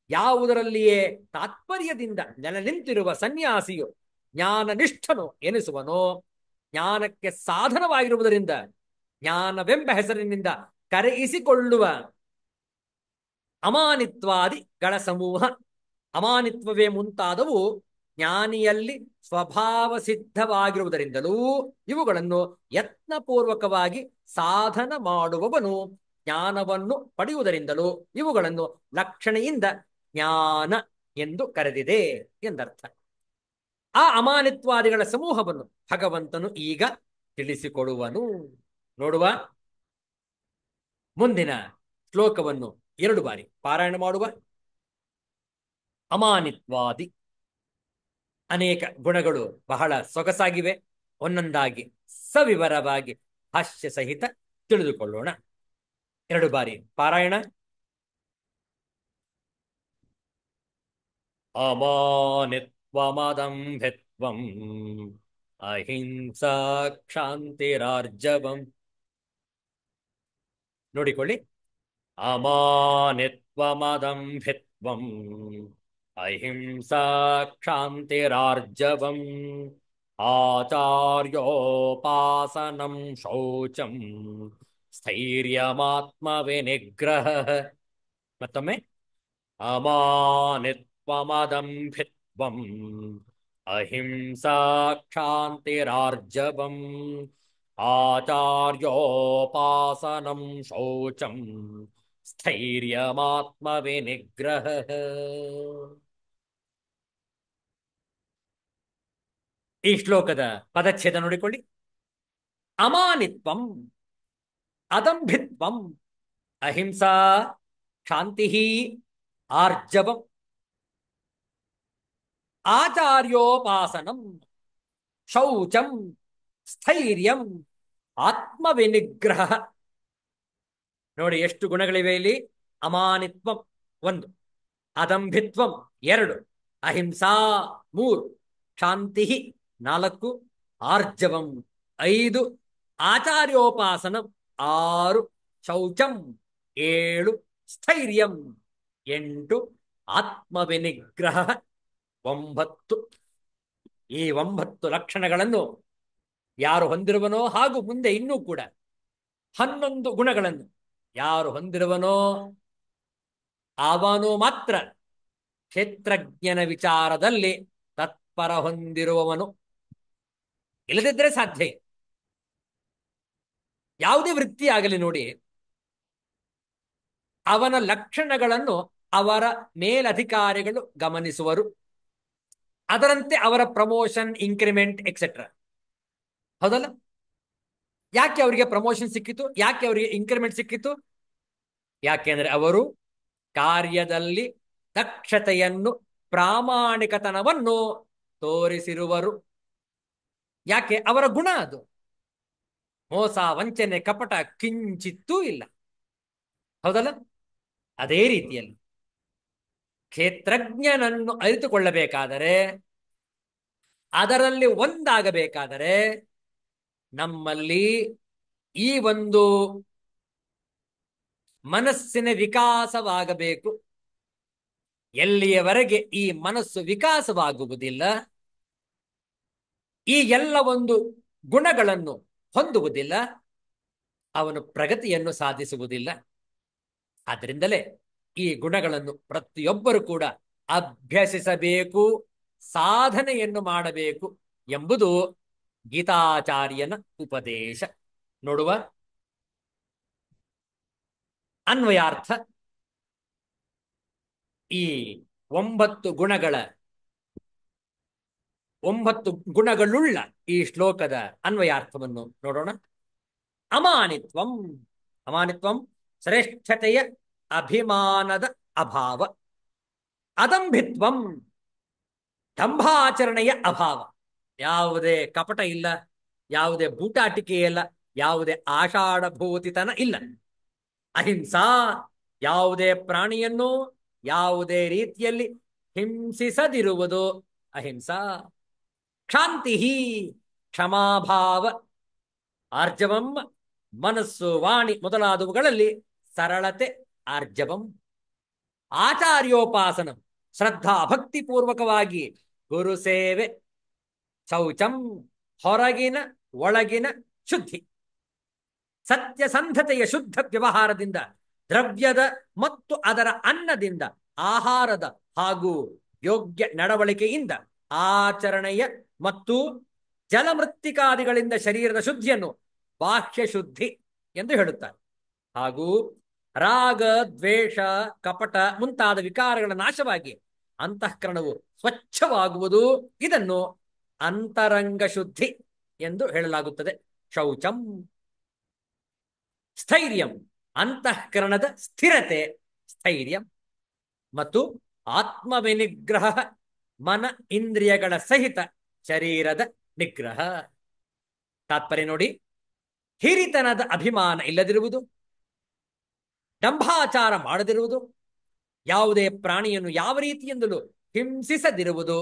ಯಾವುದರಲ್ಲಿಯೇ ತಾತ್ಪರ್ಯದಿಂದ ನೆಲೆ ನಿಂತಿರುವ ಸನ್ಯಾಸಿಯು ಜ್ಞಾನನಿಷ್ಠನು ಎನಿಸುವನೋ, ಜ್ಞಾನಕ್ಕೆ ಸಾಧನವಾಗಿರುವುದರಿಂದ ಜ್ಞಾನವೆಂಬ ಹೆಸರಿನಿಂದ ಕರೆಯಿಸಿಕೊಳ್ಳುವ ಅಮಾನಿತ್ವಾದಿಗಳ ಸಮೂಹ, ಅಮಾನಿತ್ವವೇ ಮುಂತಾದವು ಜ್ಞಾನಿಯಲ್ಲಿ ಸ್ವಭಾವ ಸಿದ್ಧವಾಗಿರುವುದರಿಂದಲೂ ಇವುಗಳನ್ನು ಯತ್ನಪೂರ್ವಕವಾಗಿ ಸಾಧನ ಮಾಡುವವನು ಜ್ಞಾನವನ್ನು ಪಡೆಯುವುದರಿಂದಲೂ ಇವುಗಳನ್ನು ಲಕ್ಷಣೆಯಿಂದ ಜ್ಞಾನ ಎಂದು ಕರೆದಿದೆ ಎಂದರ್ಥ. ಆ ಅಮಾನಿತ್ವಾದಿಗಳ ಸಮೂಹವನ್ನು ಭಗವಂತನು ಈಗ ತಿಳಿಸಿಕೊಡುವನು. ನೋಡುವ, ಮುಂದಿನ ಶ್ಲೋಕವನ್ನು 2 ಬಾರಿ ಪಾರಾಯಣ ಮಾಡುವ. ಅಮಾನಿತ್ವಾದಿ ಅನೇಕ ಗುಣಗಳು ಬಹಳ ಸೊಗಸಾಗಿವೆ. ಒಂದೊಂದಾಗಿ ಸವಿವರವಾಗಿ ಭಾಷ್ಯ ಸಹಿತ ತಿಳಿದುಕೊಳ್ಳೋಣ. 2 ಬಾರಿ ಪಾರಾಯಣ. ಅಮಾನಿತ್ವಮದಂಭಿತ್ವಂ ಅಹಿಂಸಾ ಕ್ಷಾಂತಿರಾರ್ಜವಂ. ನೋಡಿಕೊಳ್ಳಿ, ಅಮಾನಿತ್ವಮದಂಭಿತ್ವಂ ಅಹಿಂಸಾ ಕ್ಷಾಂತಿರಾರ್ಜವಂ ಆಚಾರ್ಯೋಪಾಸನಂ ಶೌಚಂ ಸ್ಥೈರ್ಯಮಾತ್ಮವಿನಿಗ್ರಹ. ಮತ್ತೊಮ್ಮೆ, ಅಮಾನಿತ್ವಮದಂಭಿತ್ವಂ ಅಹಿಂಸಾ ಕ್ಷಾಂತಿರಾರ್ಜವಂ ಆಚಾರ್ಯೋಪಾಸನಂ ಶೌಚಂ ಸ್ಥೈರ್ಯಮಾತ್ಮವಿನಿಗ್ರಹ. ಈ ಶ್ಲೋಕದ ಪದಚ್ಛೇದ ನೋಡಿಕೊಳ್ಳಿ. ಅಮಾನಿತ್ವಂ, ಅದಂಭಿತ್ವಂ, ಅಹಿಂಸಾ, ಶಾಂತಿ, ಆರ್ಜವಂ, ಆಚಾರ್ಯೋಪಾಸನಂ, ಶೌಚಂ, ಸ್ಥೈರ್ಯಂ, ಆತ್ಮವಿನಿಗ್ರಹ. ನೋಡಿ ಎಷ್ಟು ಗುಣಗಳಿವೆ ಇಲ್ಲಿ. ಅಮಾನಿತ್ವಂ 1, ಅದಂಭಿತ್ವಂ 2, ಅಹಿಂಸಾ 3, ಶಾಂತಿ 4, ಆರ್ಜವಂ 5, ಆಚಾರ್ಯೋಪಾಸನಂ 6, ಶೌಚಂ 7, ಸ್ಥೈರ್ಯಂ 8, ಆತ್ಮವಿನಿಗ್ರಹ 9. ಈ 9 ಲಕ್ಷಣಗಳನ್ನು ಯಾರು ಹೊಂದಿರುವನೋ ಹಾಗೂ ಮುಂದೆ ಇನ್ನೂ ಕೂಡ 11 ಗುಣಗಳನ್ನು ಯಾರು ಹೊಂದಿರುವನೋ ಅವನು ಮಾತ್ರ ಕ್ಷೇತ್ರಜ್ಞನ ವಿಚಾರದಲ್ಲಿ ತತ್ಪರ ಹೊಂದಿರುವವನು. ಇಲ್ಲದಿದ್ದರೆ ಸಾಧ್ಯ. ಯಾವುದೇ ವೃತ್ತಿ ಆಗಲಿ ನೋಡಿ, ಅವನ ಲಕ್ಷಣಗಳನ್ನು ಅವರ ಮೇಲಧಿಕಾರಿಗಳು ಗಮನಿಸುವರು. ಅದರಂತೆ ಅವರ ಪ್ರಮೋಷನ್, ಇನ್ಕ್ರಿಮೆಂಟ್ ಎಕ್ಸೆಟ್ರಾ. ಹೌದಲ್ಲ? ಯಾಕೆ ಅವರಿಗೆ ಪ್ರಮೋಷನ್ ಸಿಕ್ಕಿತು? ಯಾಕೆ ಅವರಿಗೆ ಇನ್ಕ್ರಿಮೆಂಟ್ ಸಿಕ್ಕಿತು? ಯಾಕೆಂದ್ರೆ ಅವರು ಕಾರ್ಯದಲ್ಲಿ ದಕ್ಷತೆಯನ್ನು, ಪ್ರಾಮಾಣಿಕತನವನ್ನು ತೋರಿಸಿರುವರು. ಯಾಕೆ? ಅವರ ಗುಣ ಅದು. ಮೋಸ, ವಂಚನೆ, ಕಪಟ ಕಿಂಚಿತ್ತೂ ಇಲ್ಲ. ಹೌದಲ್ಲ? ಅದೇ ರೀತಿಯಲ್ಲಿ ಕ್ಷೇತ್ರಜ್ಞನನ್ನು ಅರಿತುಕೊಳ್ಳಬೇಕಾದರೆ, ಅದರಲ್ಲಿ ಒಂದಾಗಬೇಕಾದರೆ ನಮ್ಮಲ್ಲಿ ಈ ಒಂದು ಮನಸ್ಸಿನ ವಿಕಾಸವಾಗಬೇಕು. ಎಲ್ಲಿಯವರೆಗೆ ಈ ಮನಸ್ಸು ವಿಕಾಸವಾಗುವುದಿಲ್ಲ, ಈ ಎಲ್ಲ ಒಂದು ಗುಣಗಳನ್ನು ಹೊಂದುವುದಿಲ್ಲ, ಅವನು ಪ್ರಗತಿಯನ್ನು ಸಾಧಿಸುವುದಿಲ್ಲ. ಆದ್ದರಿಂದಲೇ ಈ ಗುಣಗಳನ್ನು ಪ್ರತಿಯೊಬ್ಬರು ಕೂಡ ಅಭ್ಯಸಿಸಬೇಕು, ಸಾಧನೆಯನ್ನು ಮಾಡಬೇಕು ಎಂಬುದು ಗೀತಾಚಾರ್ಯನ ಉಪದೇಶ. ನೋಡುವ ಅನ್ವಯಾರ್ಥ. ಈ 9 ಗುಣಗಳುಳ್ಳ ಈ ಶ್ಲೋಕದ ಅನ್ವಯಾರ್ಥವನ್ನು ನೋಡೋಣ. ಅಮಾನಿತ್ವಂ. ಅಮಾನಿತ್ವಂ ಶ್ರೇಷ್ಠತೆಯ ಅಭಿಮಾನದ ಅಭಾವ. ಅದಂಭಿತ್ವಂ ದಂಭಾಚರಣೆಯ ಅಭಾವ. ಯಾವುದೇ ಕಪಟ ಇಲ್ಲ, ಯಾವುದೇ ಬೂಟಾಟಿಕೆ ಇಲ್ಲ, ಯಾವುದೇ ಆಷಾಢಭೂತಿತನ ಇಲ್ಲ. ಅಹಿಂಸಾ, ಯಾವುದೇ ಪ್ರಾಣಿಯನ್ನು ಯಾವುದೇ ರೀತಿಯಲ್ಲಿ ಹಿಂಸಿಸದಿರುವುದು ಅಹಿಂಸಾ. ಕ್ಷಾಂತಿ ಕ್ಷಮಾಭಾವ. ಆರ್ಜವಂ ಮನಸ್ಸು, ವಾಣಿ ಮೊದಲಾದವುಗಳಲ್ಲಿ ಸರಳತೆ ಆರ್ಜವಂ. ಆಚಾರ್ಯೋಪಾಸನಂ ಶ್ರದ್ಧಾ ಭಕ್ತಿಪೂರ್ವಕವಾಗಿ ಗುರು ಸೇವೆ. ಶೌಚಂ ಹೊರಗಿನ ಒಳಗಿನ ಶುದ್ಧಿ. ಸತ್ಯಸಂಧತೆಯ ಶುದ್ಧ ವ್ಯವಹಾರದಿಂದ, ದ್ರವ್ಯದ ಮತ್ತು ಅದರ ಅನ್ನದಿಂದ, ಆಹಾರದ ಹಾಗೂ ಯೋಗ್ಯ ನಡವಳಿಕೆಯಿಂದ, ಆಚರಣೆಯ ಮತ್ತು ಜಲಮೃತ್ತಿಕಾದಿಗಳಿಂದ ಶರೀರದ ಶುದ್ಧಿಯನ್ನು ಬಾಹ್ಯ ಶುದ್ಧಿ ಎಂದು ಹೇಳುತ್ತಾರೆ. ಹಾಗೂ ರಾಗ, ದ್ವೇಷ, ಕಪಟ ಮುಂತಾದ ವಿಕಾರಗಳ ನಾಶವಾಗಿ ಅಂತಃಕರಣವು ಸ್ವಚ್ಛವಾಗುವುದು. ಇದನ್ನು ಅಂತರಂಗ ಶುದ್ಧಿ ಎಂದು ಹೇಳಲಾಗುತ್ತದೆ. ಶೌಚಂ. ಸ್ಥೈರ್ಯಂ ಅಂತಃಕರಣದ ಸ್ಥಿರತೆ, ಸ್ಥೈರ್ಯ. ಮತ್ತು ಆತ್ಮವಿನಿಗ್ರಹ ಮನ ಇಂದ್ರಿಯಗಳ ಸಹಿತ ಶರೀರದ ನಿಗ್ರಹ. ತಾತ್ಪರ್ಯ ನೋಡಿ, ಹಿರಿತನದ ಅಭಿಮಾನ ಇಲ್ಲದಿರುವುದು, ಡಂಭಾಚಾರ ಮಾಡದಿರುವುದು, ಯಾವುದೇ ಪ್ರಾಣಿಯನ್ನು ಯಾವ ರೀತಿಯಿಂದಲೂ ಹಿಂಸಿಸದಿರುವುದು,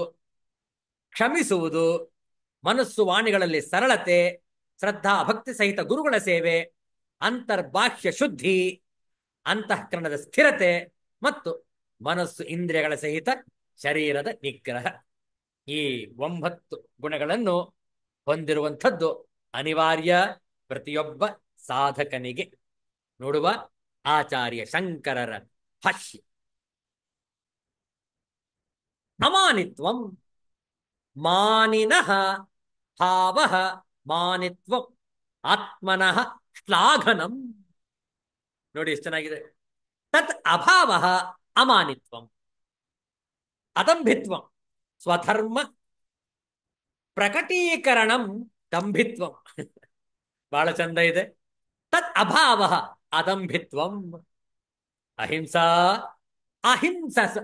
ಕ್ಷಮಿಸುವುದು, ಮನಸ್ಸು ವಾಣಿಗಳಲ್ಲಿ ಸರಳತೆ, ಶ್ರದ್ಧಾ ಭಕ್ತಿ ಸಹಿತ ಗುರುಗಳ ಸೇವೆ, ಅಂತರ್ಬಾಹ್ಯ ಶುದ್ಧಿ, ಅಂತಃಕರಣದ ಸ್ಥಿರತೆ ಮತ್ತು ಮನಸ್ಸು ಇಂದ್ರಿಯಗಳ ಸಹಿತ ಶರೀರದ ನಿಗ್ರಹ. ಈ 9 ಗುಣಗಳನ್ನು ಹೊಂದಿರುವಂಥದ್ದು ಅನಿವಾರ್ಯ ಪ್ರತಿಯೊಬ್ಬ ಸಾಧಕನಿಗೆ. ನೋಡುವ ಆಚಾರ್ಯ ಶಂಕರರ ಭಾಷ್ಯ. ಅಮಾನಿತ್ವಂ ಮಾನಿನಃ ಭಾವ ಮಾನಿತ್ವಂ ಆತ್ಮನಃ ಶ್ಲಾಘನಂ. ನೋಡಿ ಎಷ್ಟು ಚೆನ್ನಾಗಿದೆ. ತತ್ ಅಭಾವ ಅಮಾನಿತ್ವಂ. ಅದಂಭಿತ್ವಂ ಸ್ವಧರ್ಮ ಪ್ರಕಟೀಕರಣಂ ದಂಭಿತ್ವಂ. ಬಹಳ ಚಂದ ಇದೆ. ತತ್ ಅಭಾವ ಅದಂಭಿತ್ವಂ. ಅಹಿಂಸಾ ಅಹಿಂಸಸ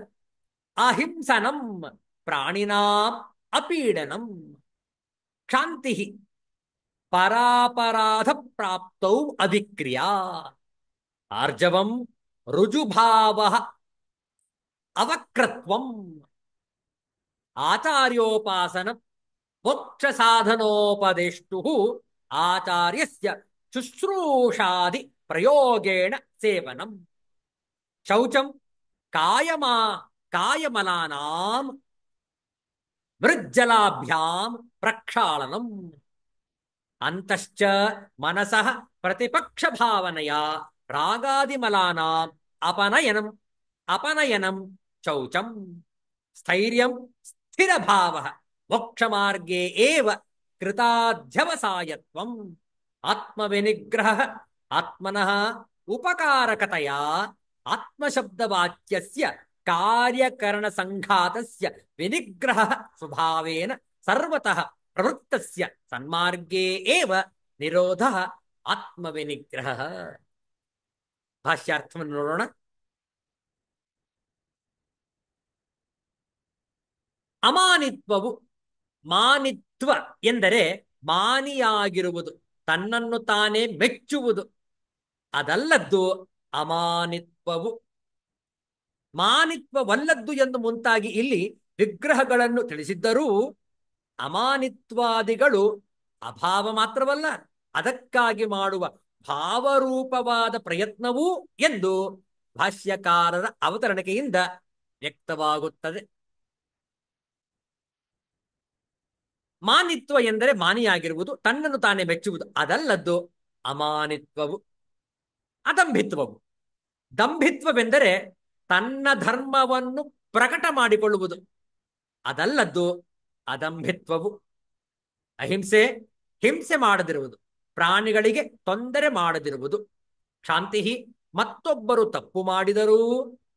ಅಹಿಂಸನಂ ಪ್ರಾಣಿನಾಂ ಅಪೀಡನಂ. ಕ್ಷಾಂತಿ ಪರಾಪರಾಧ ಪ್ರಾಪ್ತೌ ಅವಿಕ್ರಿಯಾ. ಆರ್ಜವಂ ರುಜುಭಾವ ಅವಕ್ರತ್ವಂ. ಆಚಾರ್ಯೋಪಾಸನ ಮೋಕ್ಷ ಸಾಧನೋಪದೇಷ್ಟು ಆಚಾರ್ಯಸ್ಯ ಶುಶ್ರೂಷಾದಿ ಪ್ರಯೋಗೇಣ ಸೇವನಂ ಶೌಚಂ ಕಾಯಮಾ ಕಾಯಮಲಾನಾಂ ಮೃಜ್ಜಲಾಭ್ಯಾಂ ಪ್ರಕ್ಷಾಳನಂ ಅಂತಶ್ಚ ಮನಸಃ ಪ್ರತಿಪಕ್ಷ ಭಾವನೆಯ ರಾಗಾದಿಮಲಾನಾಂ ಅಪನಯನಂ ಅಪನಯನಂ ಶೌಚಂ ಸ್ಥೈರ್ಯಂ ಸ್ಥಿರಭಾವಃ ಮೋಕ್ಷಮಾರ್ಗೇ ಏವ ಕೃತಾಧ್ಯವಸಾಯತ್ವಂ ಆತ್ಮವಿನಿಗ್ರಹಃ ಆತ್ಮನಃ ಉಪಕಾರಕತೆಯ ಆತ್ಮಶಬ್ದವಾಚ್ಯಸ್ಯ ಕಾರ್ಯಕರಣ ಸಂಘಾತಸ್ಯ ವಿನಿಗ್ರಹಃ ಸ್ವಭಾವೇನ ಸರ್ವತಃ ಪ್ರವೃತ್ತಸ್ಯ ಸನ್ಮಾರ್ಗೇ ಏವ ನಿರೋಧಃ ಆತ್ಮವಿನಿಗ್ರಹಃ. ಭಾಷ್ಯಾರ್ಥವನ್ನು ನೋಡೋಣ. ಅಮಾನಿತ್ವವು, ಮಾನಿತ್ವ ಎಂದರೆ ಮಾನಿಯಾಗಿರುವುದು, ತನ್ನನ್ನು ತಾನೇ ಮೆಚ್ಚುವುದು, ಅದಲ್ಲದ್ದು ಅಮಾನಿತ್ವವು. ಮಾನಿತ್ವವಲ್ಲದ್ದು ಎಂದು ಮುಂತಾಗಿ ಇಲ್ಲಿ ವಿಗ್ರಹಗಳನ್ನು ತಿಳಿಸಿದ್ದರೂ ಅಮಾನಿತ್ವಾದಿಗಳು ಅಭಾವ ಮಾತ್ರವಲ್ಲ, ಅದಕ್ಕಾಗಿ ಮಾಡುವ ಭಾವರೂಪವಾದ ಪ್ರಯತ್ನವೂ ಎಂದು ಭಾಷ್ಯಕಾರರ ಅವತರಣಿಕೆಯಿಂದ ವ್ಯಕ್ತವಾಗುತ್ತದೆ. ಮಾನಿತ್ವ ಎಂದರೆ ಮಾನಿಯಾಗಿರುವುದು, ತನ್ನನ್ನು ತಾನೇ ಮೆಚ್ಚುವುದು, ಅದಲ್ಲದ್ದು ಅಮಾನಿತ್ವವು. ಅದಂಭಿತ್ವವು, ದಂಭಿತ್ವವೆಂದರೆ ತನ್ನ ಧರ್ಮವನ್ನು ಪ್ರಕಟ ಮಾಡಿಕೊಳ್ಳುವುದು, ಅದಲ್ಲದ್ದು ಅದಂಭಿತ್ವವು. ಅಹಿಂಸೆ, ಹಿಂಸೆ ಮಾಡದಿರುವುದು, ಪ್ರಾಣಿಗಳಿಗೆ ತೊಂದರೆ ಮಾಡದಿರುವುದು. ಶಾಂತಿ, ಮತ್ತೊಬ್ಬರು ತಪ್ಪು ಮಾಡಿದರೂ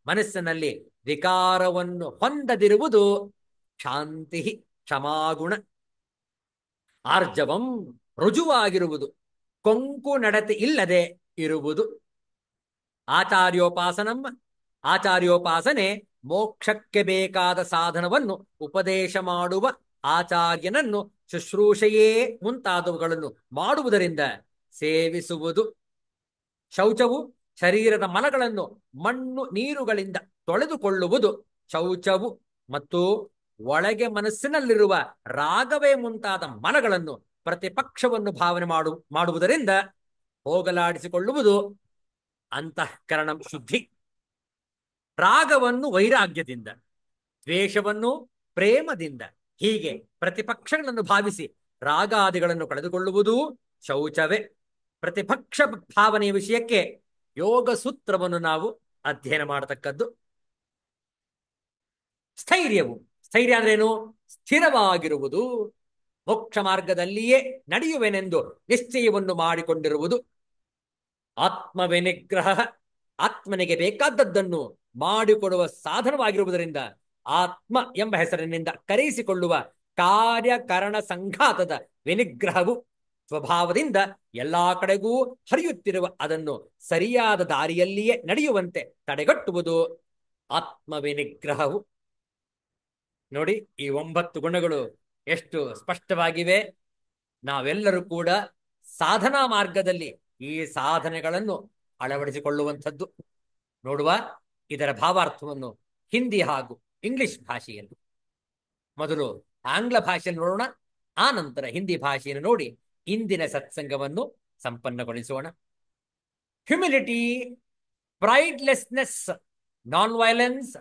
ಮನಸ್ಸಿನಲ್ಲಿ ವಿಕಾರವನ್ನು ಹೊಂದದಿರುವುದು ಶಾಂತಿ, ಕ್ಷಮಾಗುಣ. ಆರ್ಜವಂ, ರುಜುವಾಗಿರುವುದು, ಕೊಂಕು ನಡತೆ ಇಲ್ಲದೆ ಇರುವುದು. ಆಚಾರ್ಯೋಪಾಸನಂ, ಆಚಾರ್ಯೋಪಾಸನೆ ಮೋಕ್ಷಕ್ಕೆ ಬೇಕಾದ ಸಾಧನವನ್ನು ಉಪದೇಶ ಮಾಡುವ ಆಚಾರ್ಯನನ್ನು ಶುಶ್ರೂಷೆಯೇ ಮುಂತಾದವುಗಳನ್ನು ಮಾಡುವುದರಿಂದ ಸೇವಿಸುವುದು. ಶೌಚವು, ಶರೀರದ ಮಲಗಳನ್ನು ಮಣ್ಣು ನೀರುಗಳಿಂದ ತೊಳೆದುಕೊಳ್ಳುವುದು ಶೌಚವು. ಮತ್ತು ಒಳಗೆ ಮನಸ್ಸಿನಲ್ಲಿರುವ ರಾಗವೇ ಮುಂತಾದ ಮಲಗಳನ್ನು ಪ್ರತಿಪಕ್ಷವನ್ನು ಭಾವನೆ ಮಾಡುವುದರಿಂದ ಹೋಗಲಾಡಿಸಿಕೊಳ್ಳುವುದು ಅಂತಃಕರಣ ಶುದ್ಧಿ. ರಾಗವನ್ನು ವೈರಾಗ್ಯದಿಂದ, ದ್ವೇಷವನ್ನು ಪ್ರೇಮದಿಂದ, ಹೀಗೆ ಪ್ರತಿಪಕ್ಷಗಳನ್ನು ಭಾವಿಸಿ ರಾಗಾದಿಗಳನ್ನು ಕಳೆದುಕೊಳ್ಳುವುದು ಶೌಚವೇ. ಪ್ರತಿಪಕ್ಷ ಭಾವನೆಯ ವಿಷಯಕ್ಕೆ ಯೋಗ ಸೂತ್ರವನ್ನು ನಾವು ಅಧ್ಯಯನ ಮಾಡತಕ್ಕದ್ದು. ಸ್ಥೈರ್ಯವು, ಸ್ಥೈರ್ಯ ಅಂದ್ರೇನು? ಸ್ಥಿರವಾಗಿರುವುದು, ಮೋಕ್ಷ ಮಾರ್ಗದಲ್ಲಿಯೇ ನಡೆಯುವೆನೆಂದು ನಿಶ್ಚಯವನ್ನು ಮಾಡಿಕೊಂಡಿರುವುದು. ಆತ್ಮವಿನಿಗ್ರಹ, ಆತ್ಮನಿಗೆ ಬೇಕಾದದ್ದನ್ನು ಮಾಡಿಕೊಡುವ ಸಾಧನವಾಗಿರುವುದರಿಂದ ಆತ್ಮ ಎಂಬ ಹೆಸರಿನಿಂದ ಕರೆಯಿಸಿಕೊಳ್ಳುವ ಕಾರ್ಯಕರಣ ಸಂಘಾತದ ವಿನಿಗ್ರಹವು ಸ್ವಭಾವದಿಂದ ಎಲ್ಲಾ ಕಡೆಗೂ ಹರಿಯುತ್ತಿರುವ ಅದನ್ನು ಸರಿಯಾದ ದಾರಿಯಲ್ಲಿಯೇ ನಡೆಯುವಂತೆ ತಡೆಗಟ್ಟುವುದು ಆತ್ಮವಿನಿಗ್ರಹವು. ನೋಡಿ, ಈ 9 ಗುಣಗಳು ಎಷ್ಟು ಸ್ಪಷ್ಟವಾಗಿವೆ. ನಾವೆಲ್ಲರೂ ಕೂಡ ಸಾಧನಾ ಮಾರ್ಗದಲ್ಲಿ ಈ ಸಾಧನೆಗಳನ್ನು ಅಳವಡಿಸಿಕೊಳ್ಳುವಂಥದ್ದು. ನೋಡುವ ಇದರ ಭಾವಾರ್ಥವನ್ನು ಹಿಂದಿ ಹಾಗೂ ಇಂಗ್ಲಿಷ್ ಭಾಷೆಯಲ್ಲಿ. ಮೊದಲು ಆಂಗ್ಲ ಭಾಷೆಯಲ್ಲಿ ನೋಡೋಣ, ಆ ನಂತರ ಹಿಂದಿ ಭಾಷೆಯನ್ನು ನೋಡಿ ಇಂದಿನ ಸತ್ಸಂಗವನ್ನು ಸಂಪನ್ನಗೊಳಿಸೋಣ. Humility, pridelessness, non violence,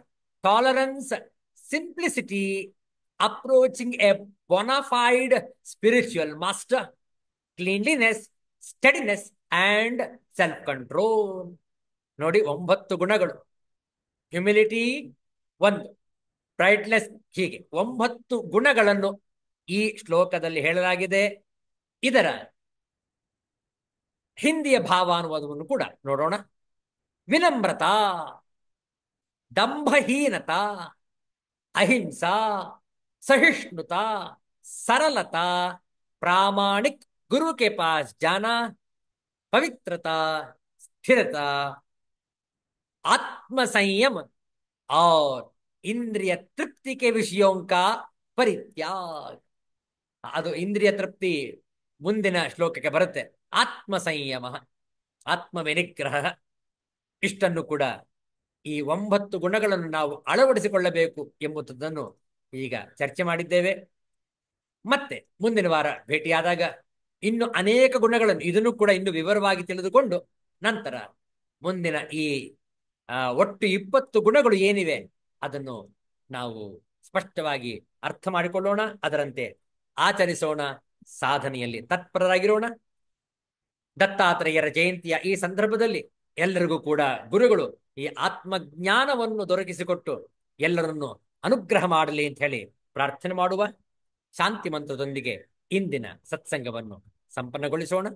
tolerance, simplicity, approaching a bona fide spiritual master, cleanliness, steadiness and self control. ನೋಡಿ, 9 ಗುಣಗಳು. ಹ್ಯುಮಿಲಿಟಿ 1, ಪ್ರೈಡ್ಲೆಸ್, ಹೀಗೆ 9 ಗುಣಗಳನ್ನು ಈ ಶ್ಲೋಕದಲ್ಲಿ ಹೇಳಲಾಗಿದೆ. ಇದರ ಹಿಂದಿಯ ಭಾವಾನುವಾದವನ್ನು ಕೂಡ ನೋಡೋಣ. ವಿನಮ್ರತಾ, ದಂಭಹೀನತಾ, ಅಹಿಂಸಾ, ಸಹಿಷ್ಣುತಾ, सरलता, प्रामाणिक गुरु के पास जाना, पवित्रता, स्थिरता, आत्मसंयम और इंद्रिय तृप्ति के विषयों का परित्याग. ಅದು ಇಂದ್ರಿಯ ತೃಪ್ತಿ ಮುಂದಿನ ಶ್ಲೋಕಕ್ಕೆ ಬರುತ್ತೆ. ಆತ್ಮ ಸಂಯಮ, ಆತ್ಮ ವಿನಿಗ್ರಹ, ಇಷ್ಟನ್ನು ಕೂಡ ಈ 9 ಗುಣಗಳನ್ನು ನಾವು ಅಳವಡಿಸಿಕೊಳ್ಳಬೇಕು ಎಂಬುದನ್ನು ಈಗ ಚರ್ಚೆ ಮಾಡಿದ್ದೇವೆ. ಮತ್ತೆ ಮುಂದಿನ ವಾರ ಭೇಟಿಯಾದಾಗ ಇನ್ನು ಅನೇಕ ಗುಣಗಳನ್ನು ಇದನ್ನು ಕೂಡ ಇನ್ನು ವಿವರವಾಗಿ ತಿಳಿದುಕೊಂಡು ನಂತರ ಮುಂದಿನ ಈ ಒಟ್ಟು 20 ಗುಣಗಳು ಏನಿವೆ ಅದನ್ನು ನಾವು ಸ್ಪಷ್ಟವಾಗಿ ಅರ್ಥ ಮಾಡಿಕೊಳ್ಳೋಣ, ಅದರಂತೆ ಆಚರಿಸೋಣ, ಸಾಧನೆಯಲ್ಲಿ ತತ್ಪರರಾಗಿರೋಣ. ದತ್ತಾತ್ರೇಯರ ಜಯಂತಿಯ ಈ ಸಂದರ್ಭದಲ್ಲಿ ಎಲ್ಲರಿಗೂ ಕೂಡ ಗುರುಗಳು ಈ ಆತ್ಮಜ್ಞಾನವನ್ನು ದೊರಕಿಸಿಕೊಟ್ಟು ಎಲ್ಲರನ್ನು ಅನುಗ್ರಹ ಮಾಡಲಿ ಅಂತ ಹೇಳಿ ಪ್ರಾರ್ಥನೆ ಮಾಡುವ. ಶಾಂತಿ ಮಂತ್ರದೊಂದಿಗೆ ಇಂದಿನ ಸತ್ಸಂಗವನ್ನು ಸಂಪನ್ನಗೊಳಿಸೋಣ.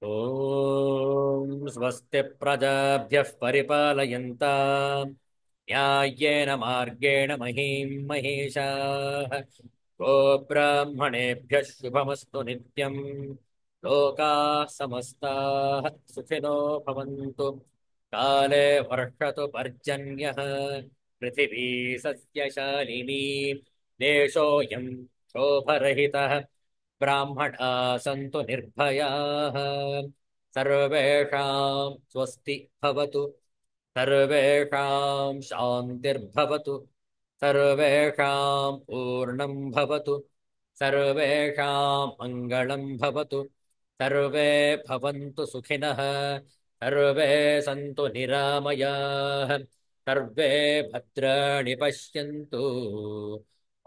ಓಂ ಸ್ವಸ್ತಿ ಪ್ರಜಾಭ್ಯಃ ಪರಿಪಾಲಯಂತಾಂ ನ್ಯಾಯೇನ ಮಾರ್ಗೇಣ ಮಹೀಂ ಮಹೇಶಾಃ. ಗೋಬ್ರಾಹ್ಮಣೇಭ್ಯಃ ಶುಭಮಸ್ತು ನಿತ್ಯಂ. ಲೋಕಾಃ ಸಮಸ್ತಾಃ ಸುಖಿನೋ ಭವಂತು. ಕಾಲೇ ವರ್ಷತು ಪರ್ಜನ್ಯಃ. ಪೃಥಿವೀ ಸಸ್ಯಶಾಲಿನಿ. ದೇಶೋऽಯಂ ಶೋಭರಹಿತಃ. ಬ್ರಾಹ್ಮಣಾಃ ಸಂತು ನಿರ್ಭಯಾಃ. ಸರ್ವೇಷಾಂ ಸ್ವಸ್ತಿ ಭವತು. ಸರ್ವೇಷಾಂ ಶಾಂತಿರ್ಭವತು. ಸರ್ವೇಷಾಂ ಪೂರ್ಣಂ ಭವತು. ಸರ್ವೇಷಾಂ ಮಂಗಳಂ ಭವತು. ಸರ್ವೇ ಭವಂತು ಸುಖಿನಃ. ಸರ್ವೇ ಸಂತು ನಿರಾಮಯಾಃ. ಸರ್ವೇ ಭದ್ರಾಣಿ ಪಶ್ಯಂತು.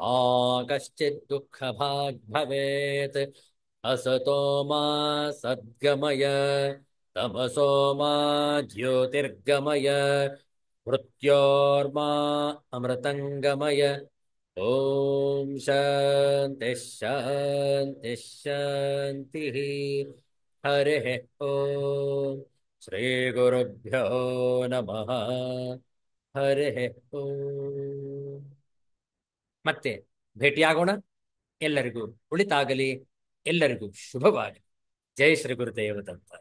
ಮಾ ಕಶ್ಚಿತ್ ದುಃಖಭಾಗ್ ಭವೇತ್. असतो मा सद्गमय. तमसो मा ज्योतिर्गमय. मृत्योर्मा अमृतङ्गमय. ॐ शान्तिः शान्तिः शान्तिः. हरिः ॐ श्रीगुरुभ्यो नमः. हरिः ॐ. ಮತ್ತೆ ಭೇಟಿಯಾಗೋಣ. ಎಲ್ಲರಿಗೂ ಒಳಿತಾಗಲಿ, ಎಲ್ಲರಿಗೂ ಶುಭವಾಗಲಿ. ಜೈ ಶ್ರೀ ಗುರುದೇವ ದತ್ತ.